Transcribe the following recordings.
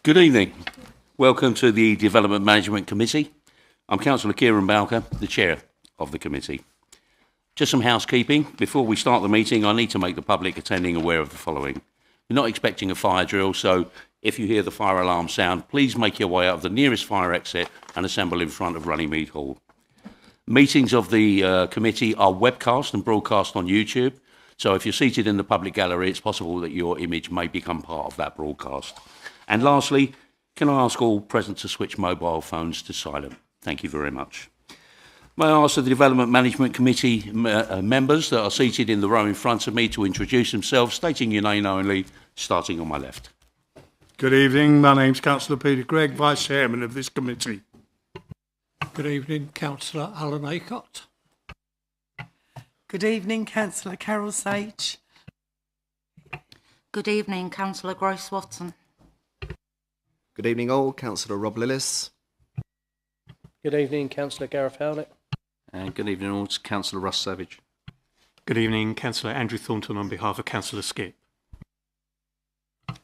Good evening. Welcome to the Development Management Committee. I'm Councillor Kieran Bowker, the Chair of the committee. Just some housekeeping. Before we start the meeting, I need to make the public attending aware of the following. We're not expecting a fire drill, so if you hear the fire alarm sound, please make your way out of the nearest fire exit and assemble in front of Runnymede Hall. Meetings of the committee are webcast and broadcast on YouTube, so if you're seated in the public gallery, it's possible that your image may become part of that broadcast. And lastly, can I ask all present to switch mobile phones to silent? Thank you very much. May I ask the Development Management Committee members that are seated in the row in front of me to introduce themselves, stating your name only, starting on my left. Good evening, my name's Councillor Peter Gregg, Vice Chairman of this committee. Good evening, Councillor Alan Acott. Good evening, Councillor Carol Sage. Good evening, Councillor Grace Watson. Good evening all, Councillor Rob Lillis. Good evening, Councillor Gareth Howlett. And good evening all, to Councillor Russ Savage. Good evening, Councillor Andrew Thornton on behalf of Councillor Skip.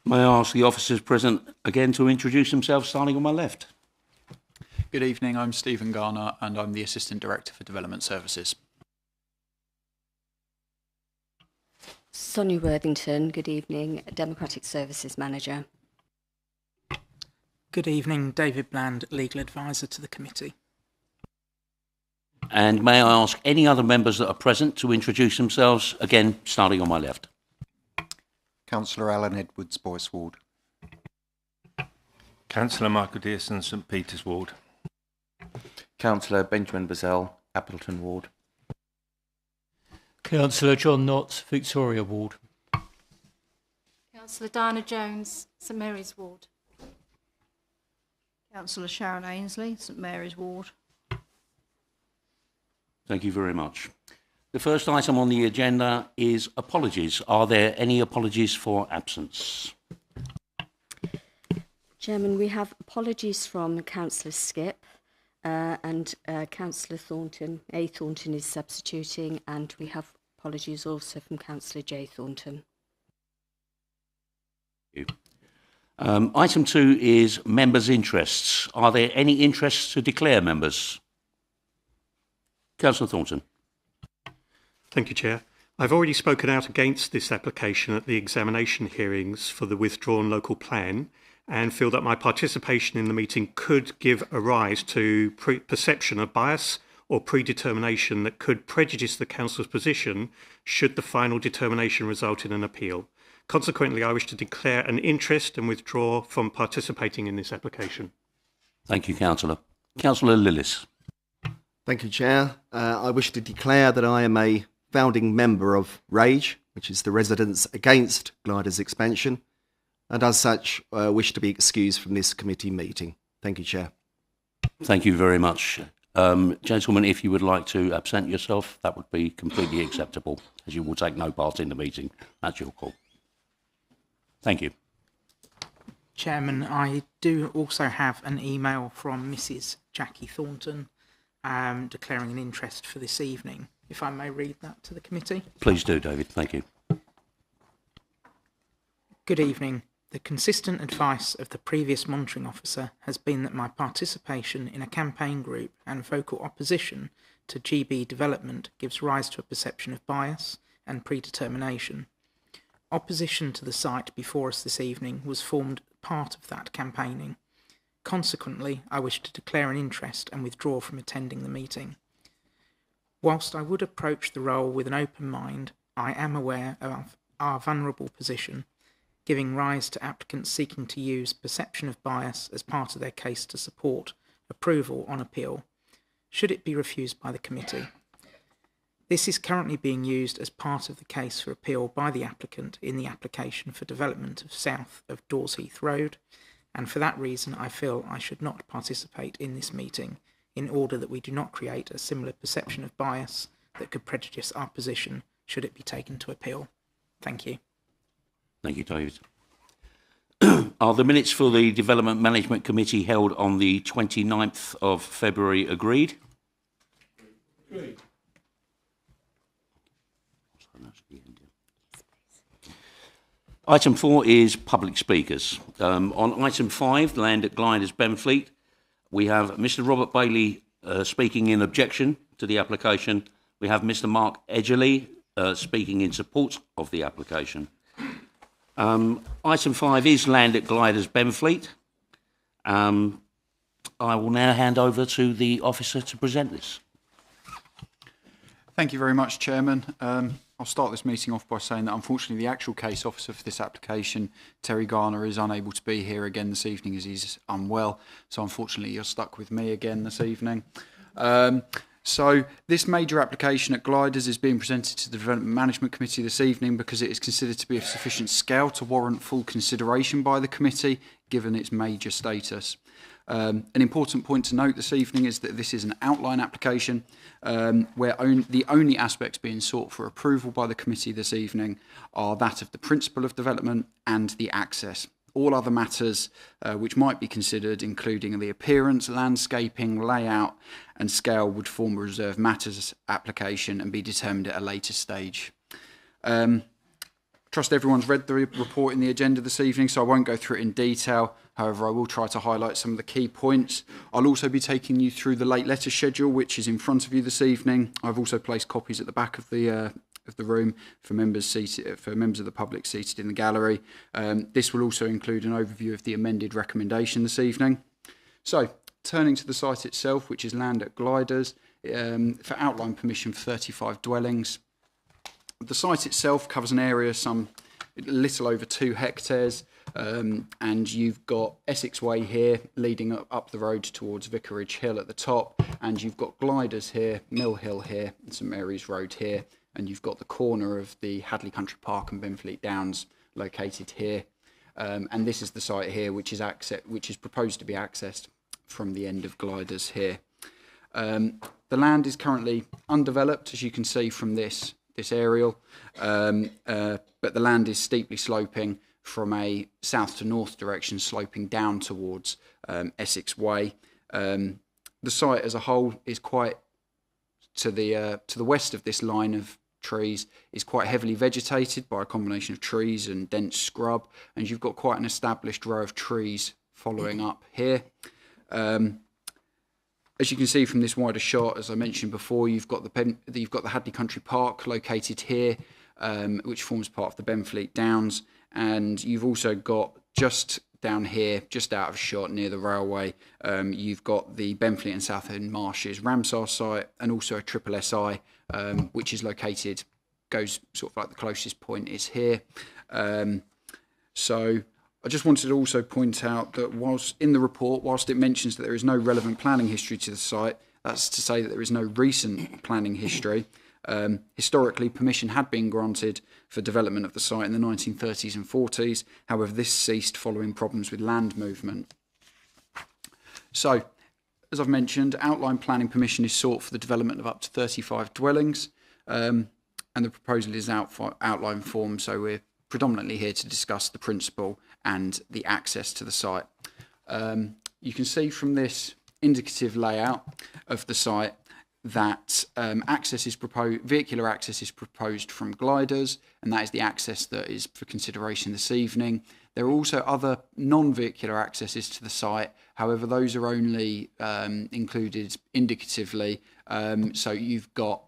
May I ask the officers present again to introduce themselves, starting on my left. Good evening, I'm Stephen Garner and I'm the Assistant Director for Development Services. Sonia Worthington, good evening, Democratic Services Manager. Good evening, David Bland, Legal Advisor to the committee. And may I ask any other members that are present to introduce themselves, again, starting on my left. Councillor Alan Edwards, Boyce Ward. Councillor Michael Dearson, St Peter's Ward. Councillor Benjamin Bazell, Appleton Ward. Councillor John Knott, Victoria Ward. Councillor Diana Jones, St Mary's Ward. Councillor Sharon Ainsley, St Mary's Ward. Thank you very much. The first item on the agenda is apologies. Are there any apologies for absence? Chairman, we have apologies from Councillor Skip and Councillor Thornton. A. Thornton is substituting, and we have apologies also from Councillor J. Thornton. Thank you. Item 2 is members' interests. Are there any interests to declare, members? Councillor Thornton. Thank you, Chair. I've already spoken out against this application at the examination hearings for the withdrawn local plan and feel that my participation in the meeting could give a rise to perception of bias or predetermination that could prejudice the Council's position should the final determination result in an appeal. Consequently, I wish to declare an interest and withdraw from participating in this application. Thank you, Councillor. Councillor Lillis. Thank you, Chair. I wish to declare that I am a founding member of RAGE, which is the Residents Against Glyders Expansion, and as such, wish to be excused from this committee meeting. Thank you, Chair. Thank you very much. Gentlemen, if you would like to absent yourself, that would be completely acceptable, as you will take no part in the meeting. That's your call. Thank you. Chairman, I do also have an email from Mrs. Jackie Thornton declaring an interest for this evening. If I may read that to the committee. Please do, David. Thank you. Good evening. The consistent advice of the previous monitoring officer has been that my participation in a campaign group and vocal opposition to GB development gives rise to a perception of bias and predetermination. Opposition to the site before us this evening was formed part of that campaigning. Consequently, I wish to declare an interest and withdraw from attending the meeting. Whilst I would approach the role with an open mind, I am aware of our vulnerable position, giving rise to applicants seeking to use perception of bias as part of their case to support approval on appeal, should it be refused by the committee. This is currently being used as part of the case for appeal by the applicant in the application for development of south of Dawesheath Road, and for that reason I feel I should not participate in this meeting in order that we do not create a similar perception of bias that could prejudice our position should it be taken to appeal. Thank you. Thank you, David. Are the minutes for the Development Management Committee held on the 29th of February agreed? Agreed. Item 4 is public speakers. On item 5, land at Glyders, Benfleet, we have Mr. Robert Bailey speaking in objection to the application. We have Mr. Mark Edgerley speaking in support of the application. Item 5 is land at Glyders, Benfleet. I will now hand over to the officer to present this. Thank you very much, Chairman. I'll start this meeting off by saying that unfortunately the actual case officer for this application, Terry Garner, is unable to be here again this evening as he's unwell. So unfortunately you're stuck with me again this evening. So this major application at Glyders is being presented to the Development Management Committee this evening because it is considered to be of sufficient scale to warrant full consideration by the committee, given its major status. An important point to note this evening is that this is an outline application where the only aspects being sought for approval by the committee this evening are that of the principle of development and the access. All other matters which might be considered, including the appearance, landscaping, layout and scale, would form a reserved matters application and be determined at a later stage. Trust everyone's read the report in the agenda this evening, so I won't go through it in detail. However, I will try to highlight some of the key points. I'll also be taking you through the late letter schedule, which is in front of you this evening. I've also placed copies at the back of the room for members seated, for members of the public seated in the gallery. This will also include an overview of the amended recommendation this evening. So, turning to the site itself, which is land at Glyders, for outline permission for 35 dwellings. The site itself covers an area some little over 2 hectares, and you've got Essex Way here leading up the road towards Vicarage Hill at the top, and you've got Glyders here, Mill Hill here, and St Mary's Road here, and you've got the corner of the Hadley Country Park and Benfleet Downs located here, and this is the site here which is proposed to be accessed from the end of Glyders here. The land is currently undeveloped, as you can see from this aerial, but the land is steeply sloping from a south to north direction, sloping down towards Essex Way. The site as a whole is quite to the west of this line of trees, is quite heavily vegetated by a combination of trees and dense scrub, and you've got quite an established row of trees following up here. As you can see from this wider shot, as I mentioned before, you've got the Hadley Country Park located here, which forms part of the Benfleet Downs, and you've also got just down here, just out of shot near the railway, you've got the Benfleet and Southend Marshes Ramsar site, and also a triple SI, which is located, goes sort of like the closest point is here. So I just wanted to also point out that whilst in the report, whilst it mentions that there is no relevant planning history to the site, that's to say that there is no recent planning history. Historically, permission had been granted for development of the site in the 1930s and 40s. However, this ceased following problems with land movement. So, as I've mentioned, outline planning permission is sought for the development of up to 35 dwellings, and the proposal is outline form, so we're predominantly here to discuss the principle and the access to the site. You can see from this indicative layout of the site that vehicular access is proposed from Glyders, and that is the access that is for consideration this evening. There are also other non-vehicular accesses to the site, however those are only included indicatively, so you've got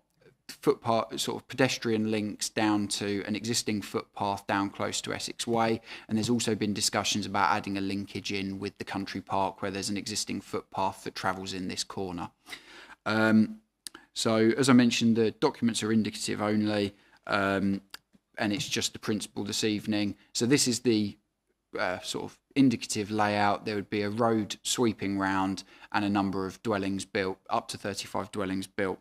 footpath, sort of pedestrian links down to an existing footpath down close to Essex Way, and there's also been discussions about adding a linkage in with the country park where there's an existing footpath that travels in this corner. So as I mentioned, the documents are indicative only, and it's just the principle this evening. So this is the sort of indicative layout. There would be a road sweeping round and a number of dwellings built, up to 35 dwellings built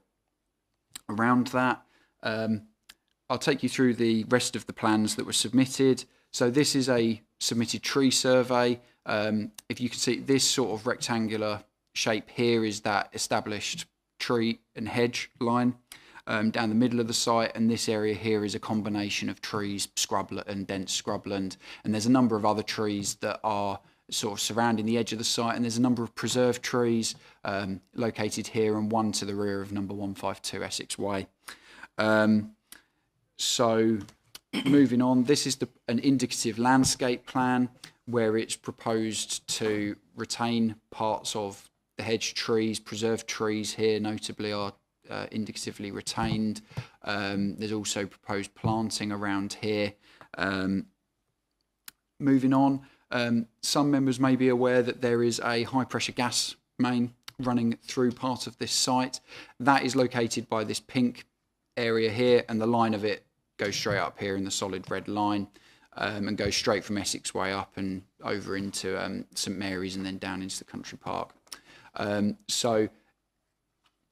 around that. I'll take you through the rest of the plans that were submitted. So this is a submitted tree survey. If you can see, this sort of rectangular shape here is that established tree and hedge line down the middle of the site, and this area here is a combination of trees, scrubland and dense scrubland, and there's a number of other trees that are sort of surrounding the edge of the site, and there's a number of preserved trees located here and one to the rear of number 152 Essex Way. So Moving on, this is an indicative landscape plan where it's proposed to retain parts of the hedge trees, preserved trees here notably are indicatively retained. There's also proposed planting around here. Moving on, some members may be aware that there is a high pressure gas main running through part of this site. That is located by this pink area here, and the line of it goes straight up here in the solid red line, and goes straight from Essex way up and over into St Mary's and then down into the country park. So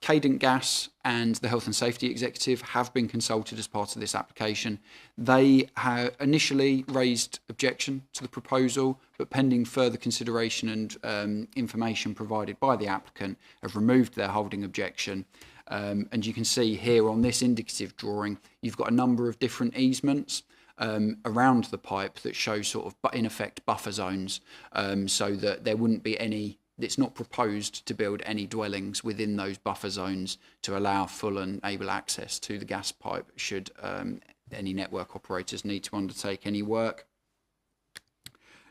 Cadent Gas and the Health and Safety Executive have been consulted as part of this application. They have initially raised objection to the proposal, but pending further consideration and information provided by the applicant, have removed their holding objection. And you can see here on this indicative drawing, you've got a number of different easements around the pipe that show sort of, in effect, buffer zones, so that there wouldn't be any. It's not proposed to build any dwellings within those buffer zones to allow full and able access to the gas pipe should any network operators need to undertake any work.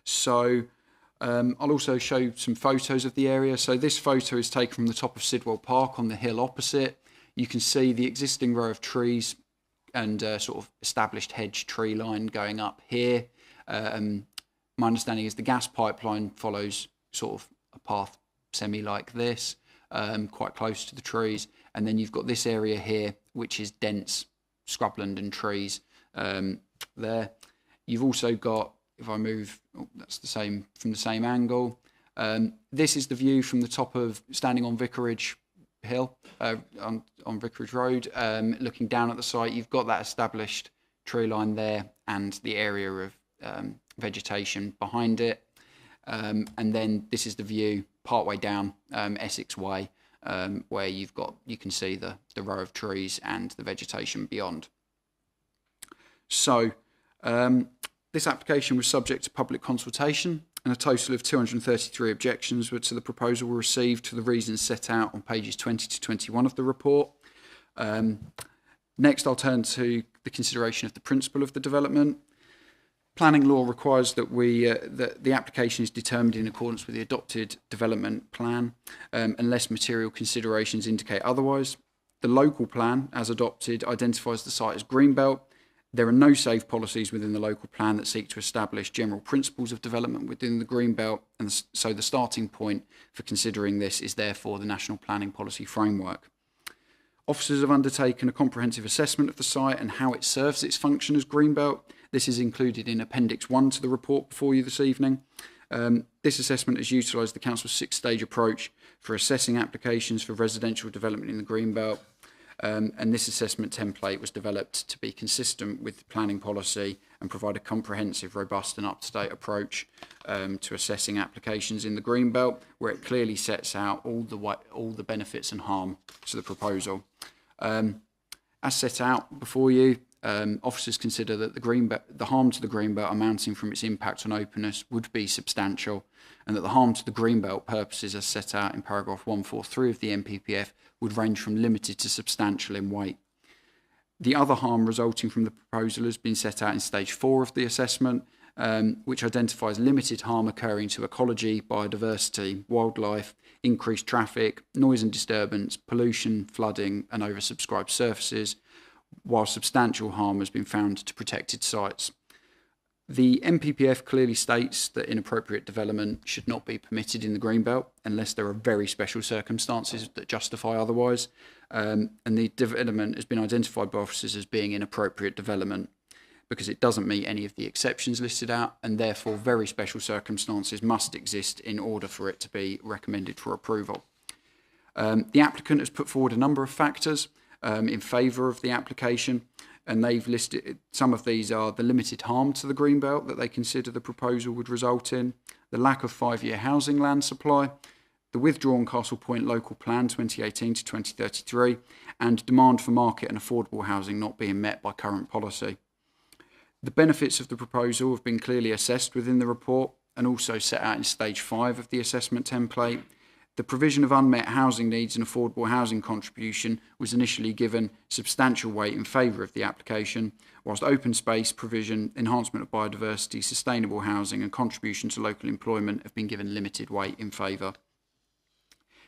So I'll also show some photos of the area. So this photo is taken from the top of Sidwell Park on the hill opposite. You can see the existing row of trees and sort of established hedge tree line going up here. My understanding is the gas pipeline follows sort of a path semi like this, quite close to the trees, and then you've got this area here which is dense scrubland and trees there. You've also got, if I move, that's the same from the same angle. This is the view from the top of standing on Vicarage Hill, on Vicarage Road, looking down at the site. You've got that established tree line there and the area of vegetation behind it. And then this is the view partway down Essex Way, where you can see the row of trees and the vegetation beyond. So this application was subject to public consultation, and a total of 233 objections to the proposal were received for the reasons set out on pages 20 to 21 of the report. Next, I'll turn to the consideration of the principle of the development. Planning law requires that that the application is determined in accordance with the adopted development plan, unless material considerations indicate otherwise. The local plan, as adopted, identifies the site as Greenbelt. There are no safe policies within the local plan that seek to establish general principles of development within the Greenbelt, and so the starting point for considering this is therefore the National Planning Policy Framework. Officers have undertaken a comprehensive assessment of the site and how it serves its function as Greenbelt. This is included in Appendix 1 to the report before you this evening. This assessment has utilised the Council's 6-stage approach for assessing applications for residential development in the Greenbelt. And this assessment template was developed to be consistent with planning policy and provide a comprehensive, robust and up-to-date approach to assessing applications in the Greenbelt, where it clearly sets out all the benefits and harm to the proposal. As set out before you, officers consider that the harm to the Greenbelt amounting from its impact on openness would be substantial, and that the harm to the Greenbelt purposes as set out in paragraph 143 of the NPPF would range from limited to substantial in weight. The other harm resulting from the proposal has been set out in stage 4 of the assessment, which identifies limited harm occurring to ecology, biodiversity, wildlife, increased traffic, noise and disturbance, pollution, flooding and oversubscribed surfaces, while substantial harm has been found to protected sites. The NPPF clearly states that inappropriate development should not be permitted in the Greenbelt unless there are very special circumstances that justify otherwise, and the development has been identified by officers as being inappropriate development because it doesn't meet any of the exceptions listed out, and therefore very special circumstances must exist in order for it to be recommended for approval. The applicant has put forward a number of factors in favour of the application, and they've listed, some of these are the limited harm to the Greenbelt that they consider the proposal would result in, the lack of 5-year housing land supply, the withdrawn Castle Point local plan 2018 to 2033, and demand for market and affordable housing not being met by current policy. The benefits of the proposal have been clearly assessed within the report and also set out in stage 5 of the assessment template. The provision of unmet housing needs and affordable housing contribution was initially given substantial weight in favour of the application, whilst open space provision, enhancement of biodiversity, sustainable housing and contribution to local employment have been given limited weight in favour.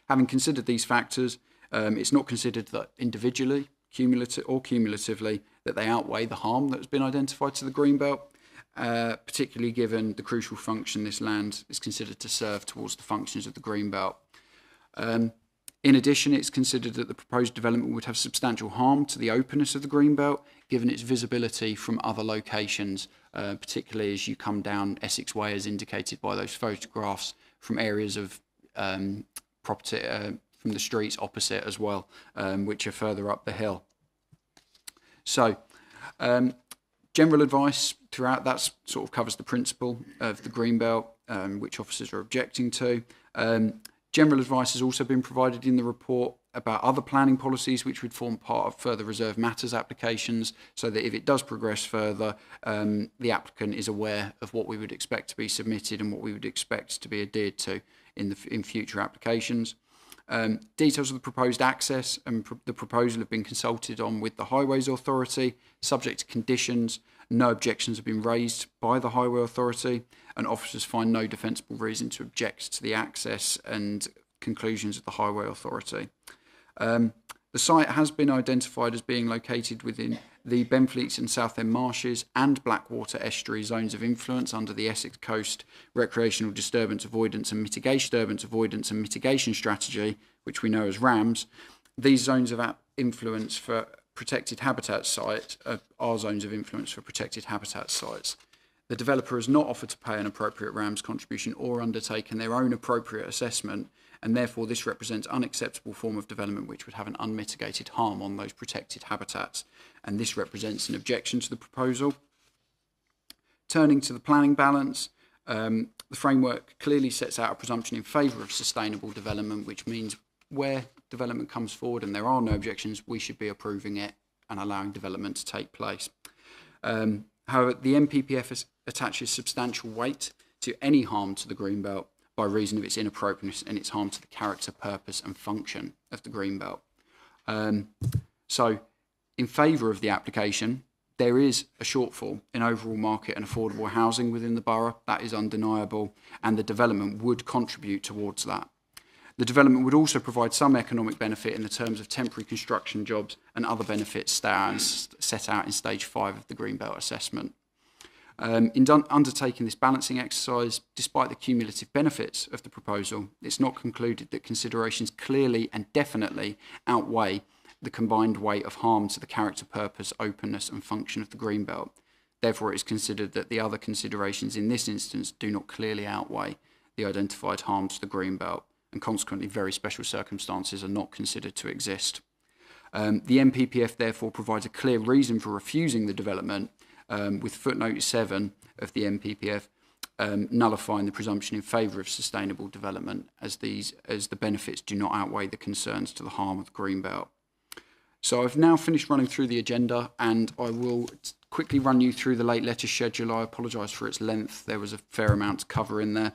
Having considered these factors, it's not considered that individually, cumulatively, that they outweigh the harm that has been identified to the Greenbelt, particularly given the crucial function this land is considered to serve towards the functions of the Greenbelt. In addition, it's considered that the proposed development would have substantial harm to the openness of the Greenbelt, given its visibility from other locations, particularly as you come down Essex Way, as indicated by those photographs, from areas of property from the streets opposite as well, which are further up the hill. So, general advice throughout, that sort of covers the principle of the Greenbelt, which officers are objecting to. General advice has also been provided in the report about other planning policies which would form part of further reserve matters applications, so that if it does progress further, the applicant is aware of what we would expect to be submitted and what we would expect to be adhered to in future applications. Details of the proposed access and the proposal have been consulted on with the Highways Authority, subject to conditions. No objections have been raised by the Highway Authority, and officers find no defensible reason to object to the access and conclusions of the Highway Authority. The site has been identified as being located within the Benfleet and Southend Marshes and Blackwater Estuary zones of influence under the Essex Coast Recreational Disturbance Avoidance and Mitigation Strategy, which we know as RAMS. These zones of influence for protected habitat sites are zones of influence for protected habitat sites. The developer has not offered to pay an appropriate RAMS contribution or undertaken their own appropriate assessment, and therefore this represents unacceptable form of development which would have an unmitigated harm on those protected habitats, and this represents an objection to the proposal. Turning to the planning balance, the framework clearly sets out a presumption in favour of sustainable development, which means where development comes forward and there are no objections, we should be approving it and allowing development to take place. However, the NPPF attaches substantial weight to any harm to the Greenbelt by reason of its inappropriateness and its harm to the character, purpose and function of the Greenbelt. So, in favour of the application, there is a shortfall in overall market and affordable housing within the borough. That is undeniable, and the development would contribute towards that. The development would also provide some economic benefit in the terms of temporary construction jobs and other benefits set out in stage 5 of the Greenbelt assessment. In undertaking this balancing exercise, despite the cumulative benefits of the proposal, it's not concluded that considerations clearly and definitely outweigh the combined weight of harm to the character, purpose, openness and function of the Greenbelt. Therefore, it is considered that the other considerations in this instance do not clearly outweigh the identified harm to the Greenbelt, and consequently very special circumstances are not considered to exist. The NPPF therefore provides a clear reason for refusing the development, with footnote 7 of the NPPF nullifying the presumption in favour of sustainable development, as the benefits do not outweigh the concerns to the harm of the Greenbelt. So I've now finished running through the agenda, and I will quickly run you through the late letter schedule. I apologise for its length. There was a fair amount to cover in there.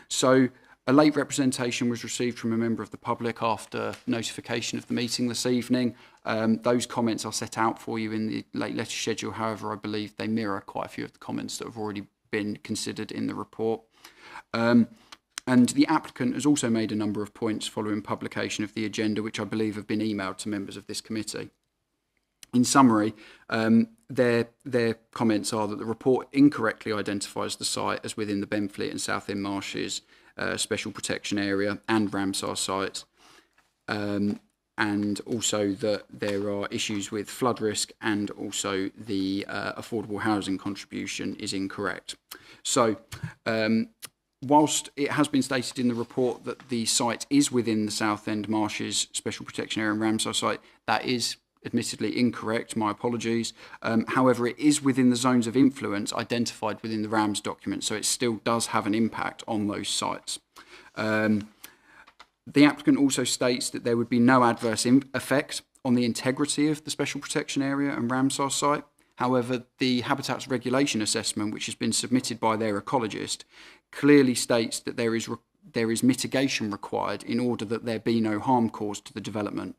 So a late representation was received from a member of the public after notification of the meeting this evening. Those comments are set out for you in the late letter schedule. However, I believe they mirror quite a few of the comments that have already been considered in the report. And the applicant has also made a number of points following publication of the agenda, which I believe have been emailed to members of this committee. In summary, their comments are that the report incorrectly identifies the site as within the Benfleet and Southend Marshes Special Protection Area and Ramsar sites, and also that there are issues with flood risk, and also the affordable housing contribution is incorrect. So, whilst it has been stated in the report that the site is within the Southend Marshes Special Protection Area and Ramsar site, that is admittedly incorrect, my apologies. However, it is within the zones of influence identified within the RAMS document, so it still does have an impact on those sites. The applicant also states that there would be no adverse effect on the integrity of the Special Protection Area and Ramsar site. However, the Habitats Regulation Assessment, which has been submitted by their ecologist, clearly states that there is there is mitigation required in order that there be no harm caused to the development.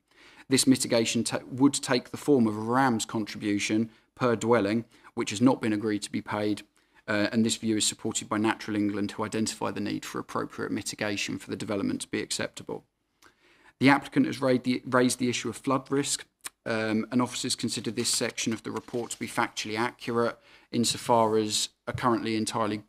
This mitigation would take the form of a RAMS contribution per dwelling, which has not been agreed to be paid, and this view is supported by Natural England, who identify the need for appropriate mitigation for the development to be acceptable. The applicant has raised the issue of flood risk, and officers consider this section of the report to be factually accurate insofar as a currently entirely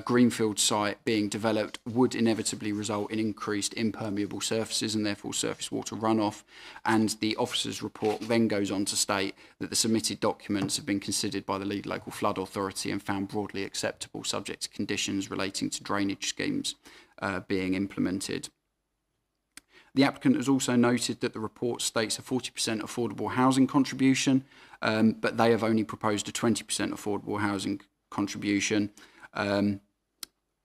greenfield site being developed would inevitably result in increased impermeable surfaces and therefore surface water runoff. And the officer's report then goes on to state that the submitted documents have been considered by the lead local flood authority and found broadly acceptable, subject to conditions relating to drainage schemes being implemented. The applicant has also noted that the report states a 40% affordable housing contribution, but they have only proposed a 20% affordable housing contribution. I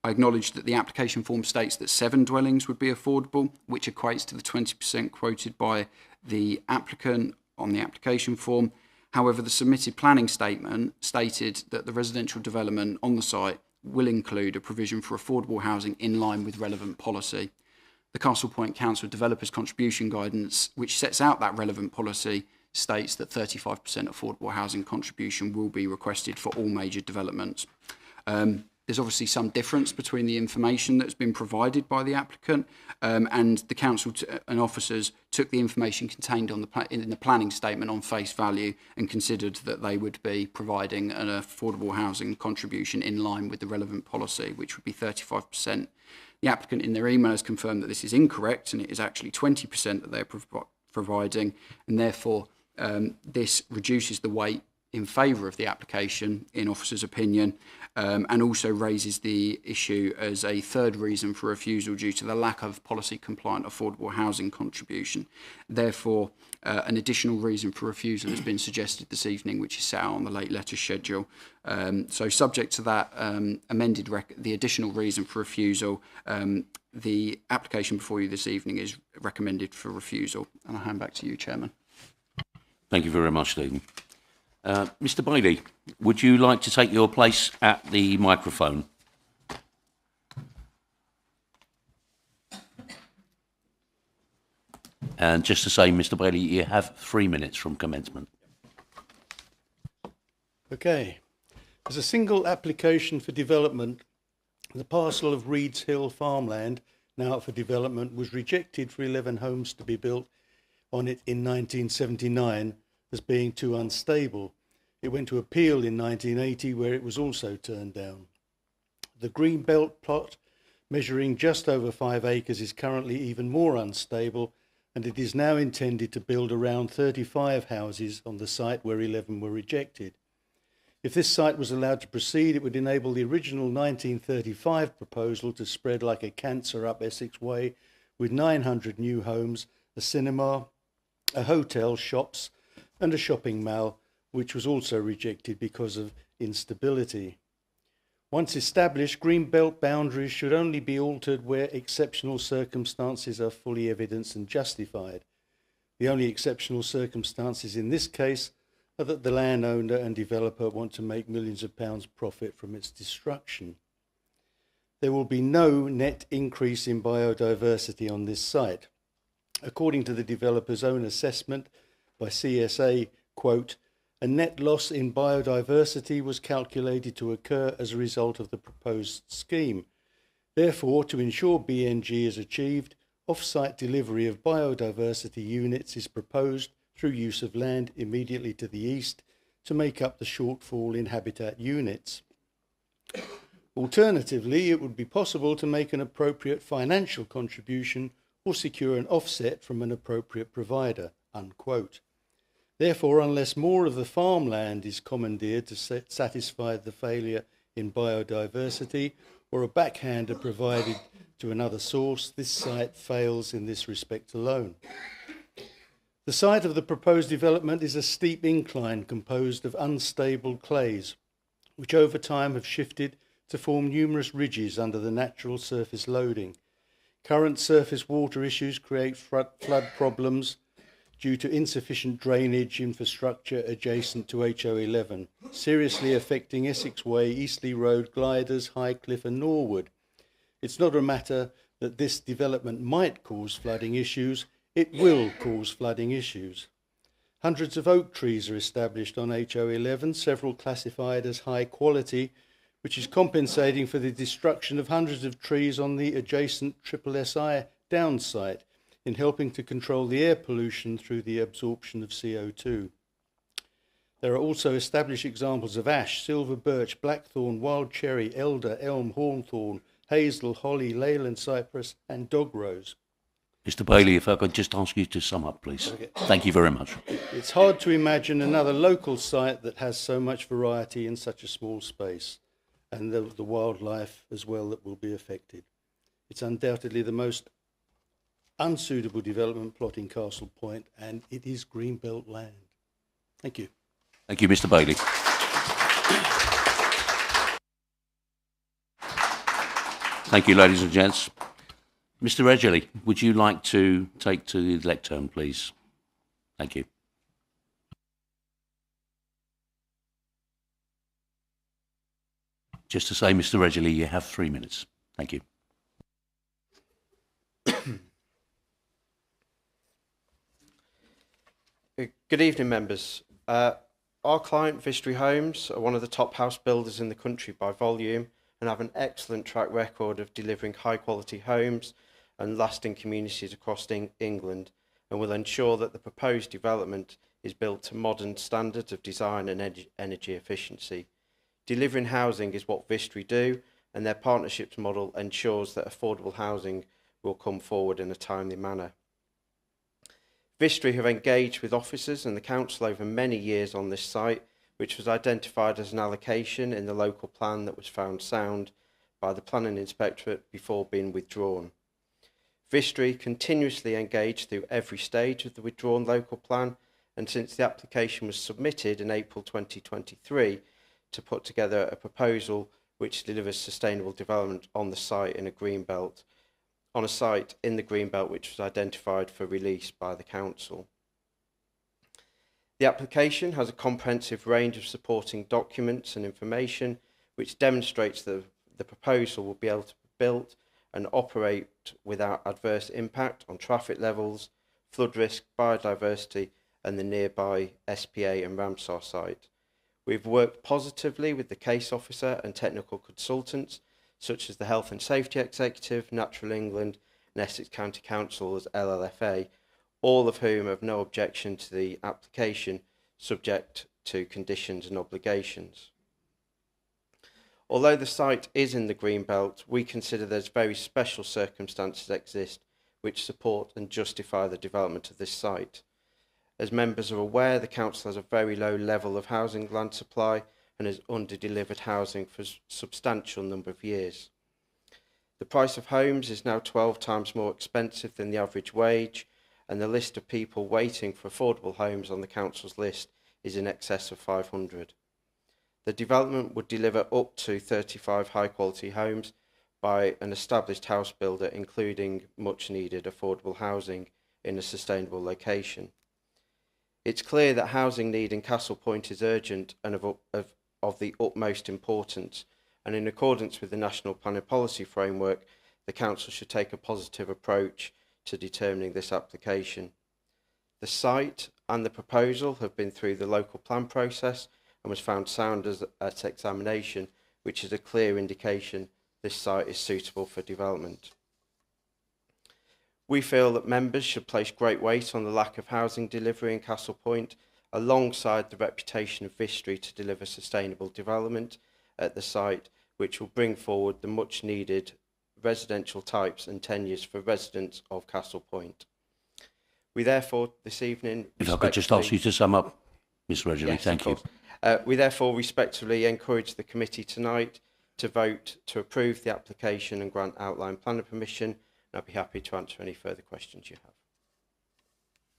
acknowledge that the application form states that 7 dwellings would be affordable, which equates to the 20% quoted by the applicant on the application form. However, the submitted planning statement stated that the residential development on the site will include a provision for affordable housing in line with relevant policy. The Castle Point Council Developers Contribution Guidance, which sets out that relevant policy, states that 35% affordable housing contribution will be requested for all major developments. There's obviously some difference between the information that's been provided by the applicant and the council and officers took the information contained on in the planning statement on face value and considered that they would be providing an affordable housing contribution in line with the relevant policy, which would be 35%. The applicant in their email has confirmed that this is incorrect and it is actually 20% that they're providing, and therefore this reduces the weight in favour of the application in officer's opinion, and also raises the issue as a third reason for refusal due to the lack of policy compliant affordable housing contribution. Therefore, an additional reason for refusal has been suggested this evening, which is set out on the late letter schedule. So subject to that the additional reason for refusal, the application before you this evening is recommended for refusal. And I'll hand back to you, Chairman. Thank you very much, Stephen. Mr. Bailey, would you like to take your place at the microphone? And just to say, Mr. Bailey, you have 3 minutes from commencement. Okay. As a single application for development, the parcel of Reeds Hill farmland, now up for development, was rejected for 11 homes to be built on it in 1979 as being too unstable. It went to appeal in 1980, where it was also turned down. The green belt plot, measuring just over 5 acres, is currently even more unstable, and it is now intended to build around 35 houses on the site where 11 were rejected. If this site was allowed to proceed, it would enable the original 1935 proposal to spread like a cancer up Essex Way, with 900 new homes, a cinema, a hotel, shops, and a shopping mall, which was also rejected because of instability. Once established, green belt boundaries should only be altered where exceptional circumstances are fully evidenced and justified. The only exceptional circumstances in this case are that the landowner and developer want to make millions of pounds profit from its destruction. There will be no net increase in biodiversity on this site. According to the developer's own assessment by CSA, quote, a net loss in biodiversity was calculated to occur as a result of the proposed scheme. Therefore, to ensure BNG is achieved, off-site delivery of biodiversity units is proposed through use of land immediately to the east to make up the shortfall in habitat units. Alternatively, it would be possible to make an appropriate financial contribution or secure an offset from an appropriate provider, unquote. Therefore, unless more of the farmland is commandeered to satisfy the failure in biodiversity or a backhander provided to another source, this site fails in this respect alone. The site of the proposed development is a steep incline composed of unstable clays, which over time have shifted to form numerous ridges under the natural surface loading. Current surface water issues create flood problems due to insufficient drainage infrastructure adjacent to HO11, seriously affecting Essex Way, Eastleigh Road, Glyders, Highcliffe and Norwood. It's not a matter that this development might cause flooding issues, it will cause flooding issues. Hundreds of oak trees are established on HO11, several classified as high quality, which is compensating for the destruction of hundreds of trees on the adjacent SSI down site in helping to control the air pollution through the absorption of CO2. There are also established examples of ash, silver birch, blackthorn, wild cherry, elder, elm, hornthorn, hazel, holly, leyland cypress and dog rose. Mr. Bailey, if I could just ask you to sum up, please. Okay. Thank you very much. It's hard to imagine another local site that has so much variety in such a small space, and the wildlife as well that will be affected. It's undoubtedly the most unsuitable development plot in Castle Point, and it is greenbelt land. Thank you. Thank you, Mr. Bailey. Thank you, ladies and gents. Mr. Edgerly, would you like to take to the lectern, please? Thank you. Just to say, Mr. Edgerly, you have 3 minutes. Thank you. Good evening, members. Our client, Vistry Homes, are one of the top house builders in the country by volume and have an excellent track record of delivering high-quality homes and lasting communities across England, and will ensure that the proposed development is built to modern standards of design and energy efficiency. Delivering housing is what Vistry do, and their partnerships model ensures that affordable housing will come forward in a timely manner. Vistry have engaged with officers and the council over many years on this site, which was identified as an allocation in the local plan that was found sound by the Planning Inspectorate before being withdrawn. Vistry continuously engaged through every stage of the withdrawn local plan, and since the application was submitted in April 2023 to put together a proposal which delivers sustainable development on the site in a green belt, on a site in the greenbelt which was identified for release by the council. The application has a comprehensive range of supporting documents and information which demonstrates that the proposal will be able to be built and operate without adverse impact on traffic levels, flood risk, biodiversity and the nearby SPA and Ramsar site. We've worked positively with the case officer and technical consultants such as the Health and Safety Executive, Natural England and Essex County Council as LLFA, all of whom have no objection to the application subject to conditions and obligations. Although the site is in the green belt, we consider there's very special circumstances exist which support and justify the development of this site. As members are aware, the council has a very low level of housing land supply and has under-delivered housing for a substantial number of years. The price of homes is now 12 times more expensive than the average wage, and the list of people waiting for affordable homes on the council's list is in excess of 500. The development would deliver up to 35 high-quality homes by an established house builder, including much-needed affordable housing in a sustainable location. It's clear that housing need in Castle Point is urgent and of the utmost importance, and in accordance with the National Planning Policy Framework, the Council should take a positive approach to determining this application. The site and the proposal have been through the local plan process and was found sound at examination, which is a clear indication this site is suitable for development. We feel that members should place great weight on the lack of housing delivery in Castle Point, alongside the reputation of Vistry to deliver sustainable development at the site, which will bring forward the much needed residential types and tenures for residents of Castle Point. We therefore this evening... If I could just ask you to sum up, Mr. Edgerly, yes, thank you. We therefore respectfully encourage the committee tonight to vote to approve the application and grant outline planning permission, and I'd be happy to answer any further questions you have.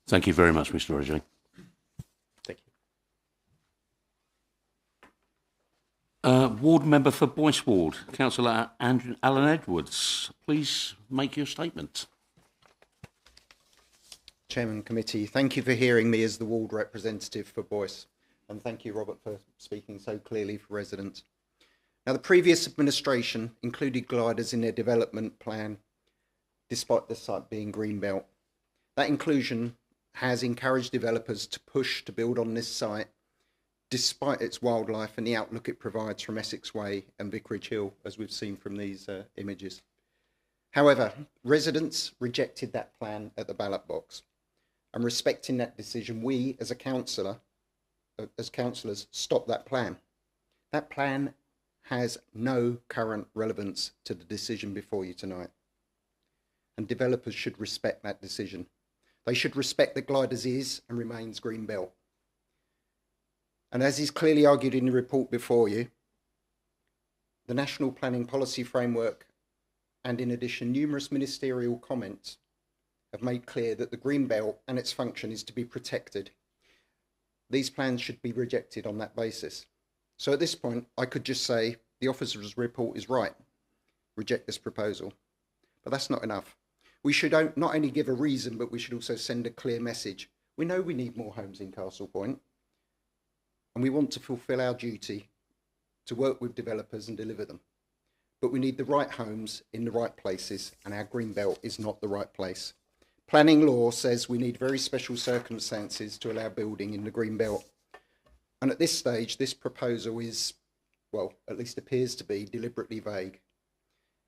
Thank you very much, Mr. Edgerly. Thank you. Ward member for Boyce Ward, Councillor Alan Edwards, please make your statement. Chairman Committee, thank you for hearing me as the ward representative for Boyce, and thank you, Robert, for speaking so clearly for residents. Now, the previous administration included gliders in their development plan despite the site being greenbelt. That inclusion has encouraged developers to push to build on this site, despite its wildlife and the outlook it provides from Essex Way and Vicarage Hill, as we've seen from these images. However, residents rejected that plan at the ballot box, and respecting that decision, we as councillors stopped that plan. That plan has no current relevance to the decision before you tonight, and developers should respect that decision. They should respect that Glyders is and remains green belt. And as is clearly argued in the report before you, the National Planning Policy Framework and in addition numerous ministerial comments have made clear that the green belt and its function is to be protected. These plans should be rejected on that basis. So at this point, I could just say the officer's report is right. Reject this proposal. But that's not enough. We should not only give a reason, but we should also send a clear message. We know we need more homes in Castle Point, and we want to fulfil our duty to work with developers and deliver them. But we need the right homes in the right places, and our green belt is not the right place. Planning law says we need very special circumstances to allow building in the green belt. And at this stage, this proposal is, well, at least appears to be deliberately vague,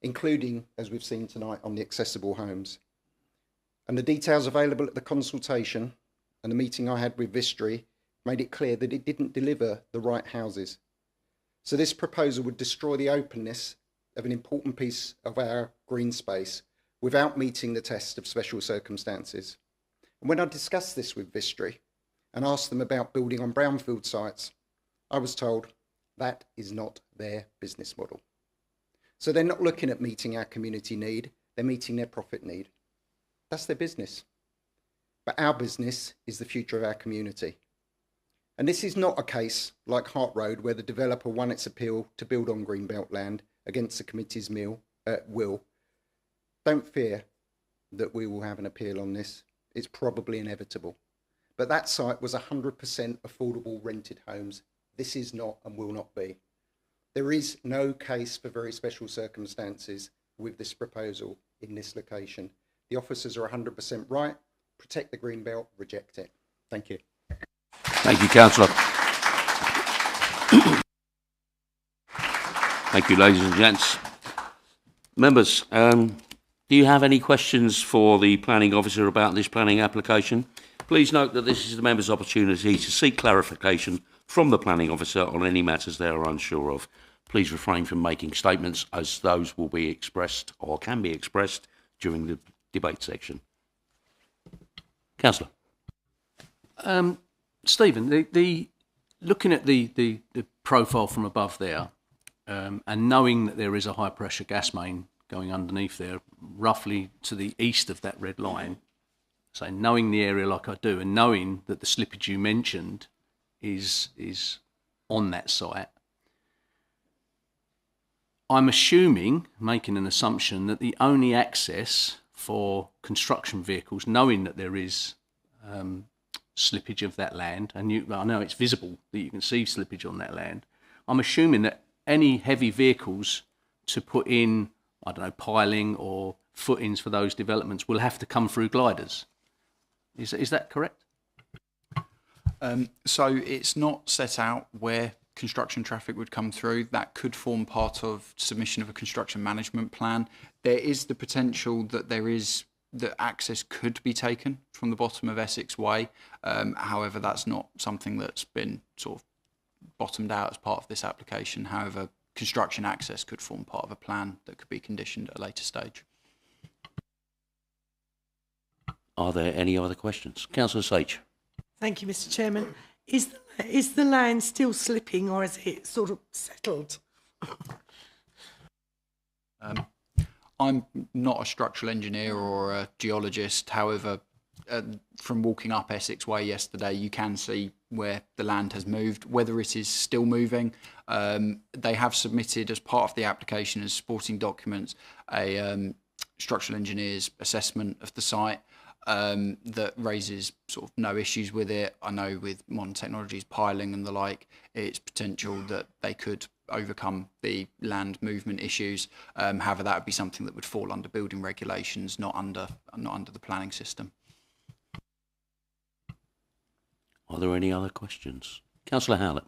including, as we've seen tonight, on the accessible homes. And the details available at the consultation and the meeting I had with Vistry made it clear that it didn't deliver the right houses. So this proposal would destroy the openness of an important piece of our green space without meeting the test of special circumstances. And when I discussed this with Vistry and asked them about building on brownfield sites, I was told that is not their business model. So they're not looking at meeting our community need, they're meeting their profit need. That's their business. But our business is the future of our community. And this is not a case like Hart Road, where the developer won its appeal to build on greenbelt land against the committee's will. Don't fear that we will have an appeal on this. It's probably inevitable. But that site was 100% affordable rented homes. This is not and will not be. There is no case for very special circumstances with this proposal in this location. The officers are 100% right. Protect the green belt, reject it. Thank you. Thank you, Councillor. Thank you, ladies and gents. Members, do you have any questions for the planning officer about this planning application? Please note that this is the members' opportunity to seek clarification from the planning officer on any matters they are unsure of. Please refrain from making statements, as those will be expressed or can be expressed during the debate section. Councillor. Stephen, looking at the profile from above there, and knowing that there is a high pressure gas main going underneath there, roughly to the east of that red line, so knowing the area like I do, and knowing that the slippage you mentioned is on that site, I'm assuming, making an assumption, that the only access for construction vehicles, knowing that there is slippage of that land, and I know it's visible that you can see slippage on that land, I'm assuming that any heavy vehicles to put in, I don't know, piling or footings for those developments will have to come through Glyders. Is that correct? So it's not set out where construction traffic would come through. That could form part of submission of a construction management plan. There is the potential that that access could be taken from the bottom of Essex Way. However, that's not something that's been sort of bottomed out as part of this application. However, construction access could form part of a plan that could be conditioned at a later stage. Are there any other questions? Councillor Sage. Thank you, Mr. Chairman. Is the land still slipping, or is it sort of settled? I'm not a structural engineer or a geologist. However, from walking up Essex Way yesterday, you can see where the land has moved. Whether it is still moving, they have submitted as part of the application as supporting documents a structural engineer's assessment of the site. that raises sort of no issues with it. I know with modern technologies, piling and the like, it's potential that they could overcome the land movement issues. However, that would be something that would fall under building regulations, not under the planning system. Are there any other questions? Councillor Howlett.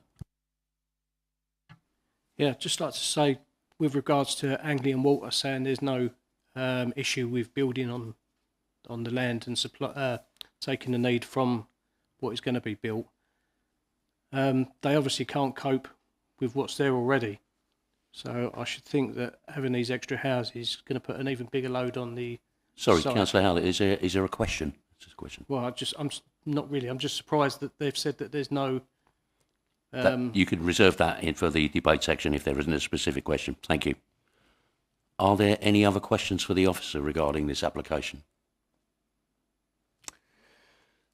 Yeah, just like to say, with regards to Anglian Water, saying there's no issue with building on the land and supply, taking the need from what is going to be built. They obviously can't cope with what's there already. So I should think that having these extra houses is going to put an even bigger load on the Sorry, site. Councillor Howlett, is there a question? Just a question. Well, I'm not really. I'm just surprised that they've said that there's no. You could reserve that in for the debate section if there isn't a specific question. Thank you. Are there any other questions for the officer regarding this application?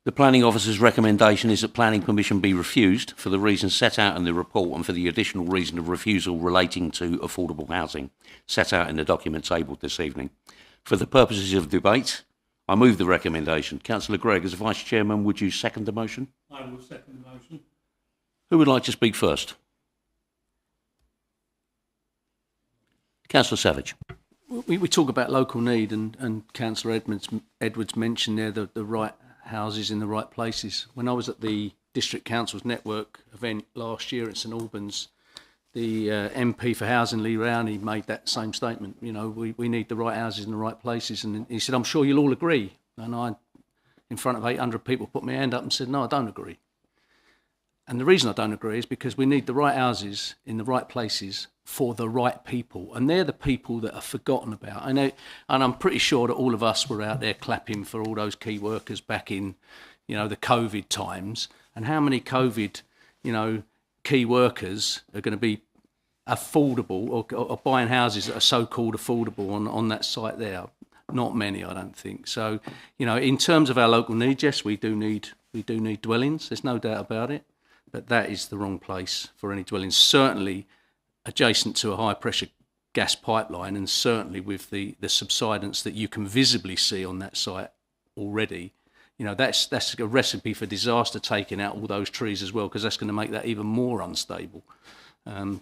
The planning officer's recommendation is that planning permission be refused for the reasons set out in the report and for the additional reason of refusal relating to affordable housing set out in the document tabled this evening. For the purposes of debate, I move the recommendation. Councillor Gregg, as Vice Chairman, would you second the motion? I will second the motion. Who would like to speak first? Councillor Savage. We talk about local need, and Councillor Edwards mentioned there the right houses in the right places. When I was at the District Council's Network event last year at St Albans, the MP for Housing, Lee Rowney, made that same statement. You know, we need the right houses in the right places. And he said, I'm sure you'll all agree. And I, in front of 800 people, put my hand up and said, no, I don't agree. And the reason I don't agree is because we need the right houses in the right places for the right people. And they're the people that are forgotten about. I know, and I'm pretty sure that all of us were out there clapping for all those key workers back in, you know, the COVID times. And how many COVID, you know, key workers are going to be affordable or buying houses that are so-called affordable on that site there? Not many, I don't think. So, you know, in terms of our local needs, yes, we do need dwellings. There's no doubt about it. But that is the wrong place for any dwellings, certainly adjacent to a high-pressure gas pipeline and certainly with the subsidence that you can visibly see on that site already. You know, that's a recipe for disaster, taking out all those trees as well, because that's going to make that even more unstable.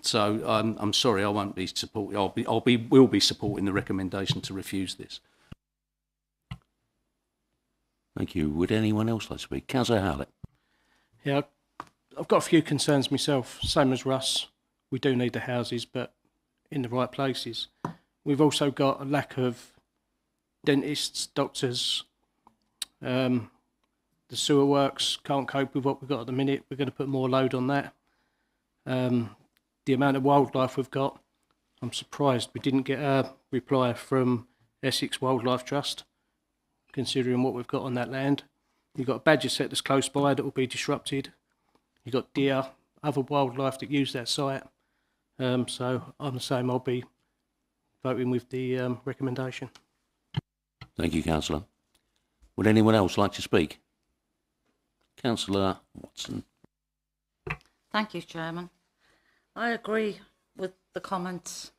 So I'm sorry, I won't be supporting. Will be supporting the recommendation to refuse this. Thank you. Would anyone else like to speak? Councillor Howlett. Yeah, I've got a few concerns myself, same as Russ. We do need the houses, but in the right places. We've also got a lack of dentists, doctors. The sewer works can't cope with what we've got at the minute. We're going to put more load on that. The amount of wildlife we've got, I'm surprised we didn't get a reply from Essex Wildlife Trust, considering what we've got on that land. You've got a badger set that's close by that will be disrupted. You've got deer, other wildlife that use that site. So I'm the same, I'll be voting with the recommendation. Thank you, Councillor. Would anyone else like to speak? Councillor Watson. Thank you, Chairman. I agree with the comments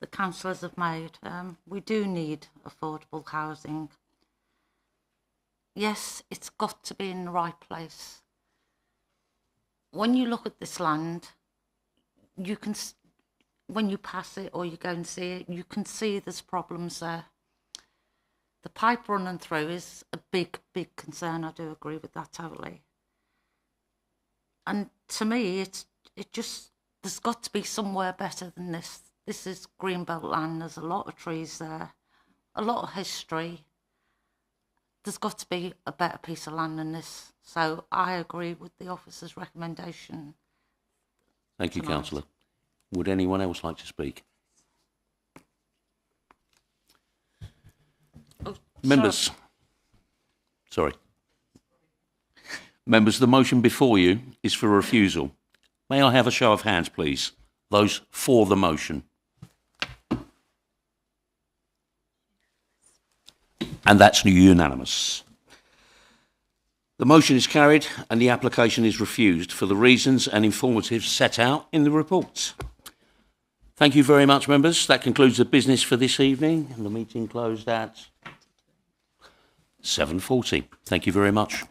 the councillors have made. We do need affordable housing. Yes, it's got to be in the right place. When you look at this land, you can, when you pass it or you go and see it, you can see there's problems there. The pipe running through is a big, big concern. I do agree with that totally. And to me, there's got to be somewhere better than this. This is greenbelt land. There's a lot of trees there, a lot of history. There's got to be a better piece of land than this. So I agree with the officer's recommendation. Thank you, tonight. Councillor. Would anyone else like to speak? Oh, Members. Sorry. Members, the motion before you is for refusal. May I have a show of hands, please? Those for the motion. And that's unanimous. The motion is carried and the application is refused for the reasons and informatives set out in the report. Thank you very much, members. That concludes the business for this evening, and the meeting closed at 7:40. Thank you very much.